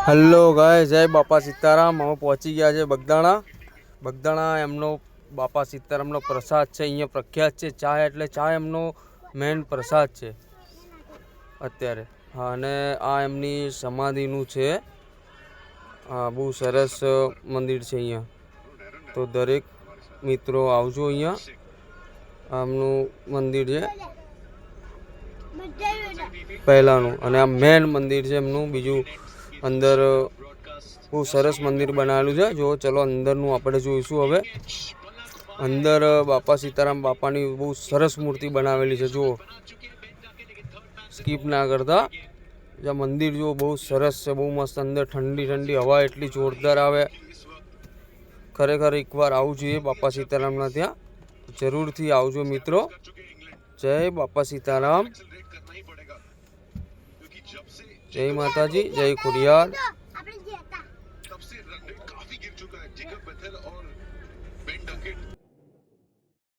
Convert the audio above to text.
Hello ગાય જય બાપા સીતારામ। અમે પહોંચી ગયા છે બગદાણા એમનો બાપા સીતારામનો પ્રસાદ છે, અહીંયા પ્રખ્યાત છે। ચા એટલે ચા એમનો મેન પ્રસાદ છે અત્યારે। હા, અને આ એમની સમાધિનું છે। હા, બહુ સરસ મંદિર છે અહીંયા, તો દરેક મિત્રો આવજો અહીંયા। આમનું મંદિર છે પહેલાંનું, અને આ મેન મંદિર છે એમનું। બીજું અંદર બહુ સરસ મંદિર બનાવેલું છે। જો ચલો અંદરનું આપણે જોઈશું હવે। અંદર બાપા સીતારામ બાપાની બહુ સરસ મૂર્તિ બનાવેલી છે, જુઓ, સ્કીપ ના કરતા। જે મંદિર જો બહુ સરસ છે, બહુ મસ્ત। અંદર ઠંડી ઠંડી હવા એટલી જોરદાર આવે, ખરેખર એકવાર આવવું જોઈએ બાપા સીતારામના ત્યાં। જરૂરથી આવજો મિત્રો। જય બાપા સીતારામ, જય માતાજી, જય ખોડિયાર।